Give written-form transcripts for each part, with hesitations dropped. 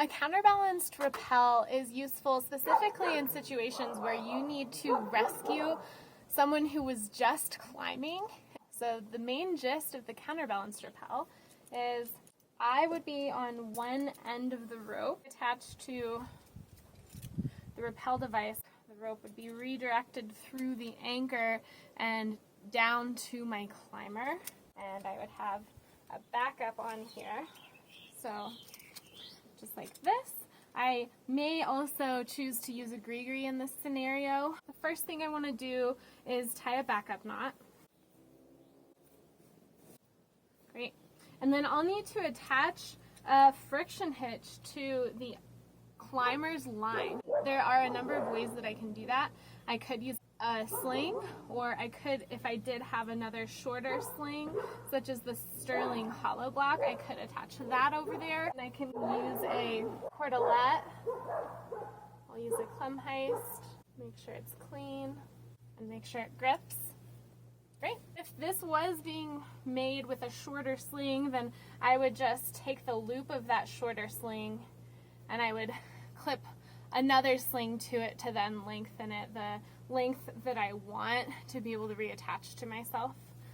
A counterbalanced rappel is useful specifically in situations where you need to rescue someone who was just climbing. So the main gist of the counterbalanced rappel is I would be on one end of the rope attached to the rappel device. The rope would be redirected through the anchor and down to my climber, and I would have a backup on here. So just like this. I may also choose to use a gree-gree in this scenario. The first thing I want to do is tie a backup knot. Great. And then I'll need to attach a friction hitch to the climber's line. There are a number of ways that I can do that. I could use a sling, or I could, if I did have another shorter sling, such as the Sterling hollow block, I could attach that over there. And I can use a cordelette. I'll use a clem heist, make sure it's clean, and make sure it grips. Great. If this was being made with a shorter sling, then I would just take the loop of that shorter sling and I would clip another sling to it to then lengthen it the length that I want to be able to reattach to myself.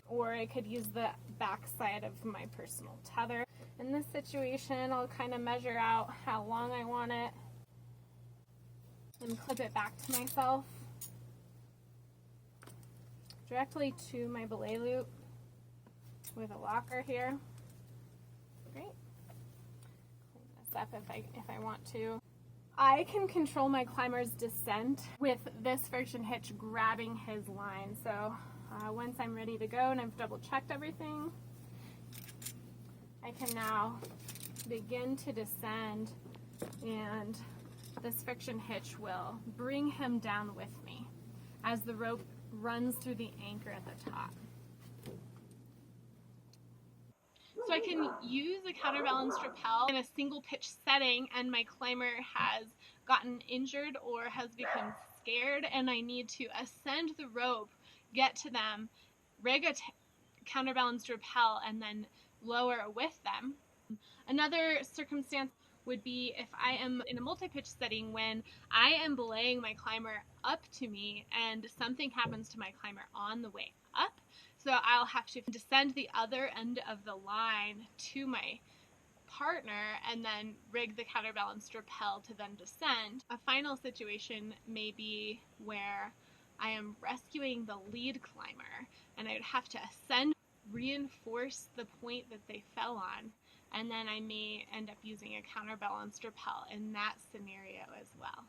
Or I could use the back side of my personal tether. In this situation, I'll kind of measure out how long I want it and clip it back to myself directly to my belay loop with a locker here. Great. Clean this up if I want to. I can control my climber's descent with this friction hitch grabbing his line. So once I'm ready to go and I've double checked everything, I can now begin to descend, and this friction hitch will bring him down with me as the rope runs through the anchor at the top. So I can use a counterbalanced rappel in a single pitch setting and my climber has gotten injured or has become scared and I need to ascend the rope, get to them, rig a counterbalanced rappel, and then lower with them. Another circumstance would be if I am in a multi-pitch setting when I am belaying my climber up to me and something happens to my climber on the way up. So I'll have to descend the other end of the line to my partner and then rig the counterbalanced rappel to then descend. A final situation may be where I am rescuing the lead climber and I would have to ascend, reinforce the point that they fell on, and then I may end up using a counterbalanced rappel in that scenario as well.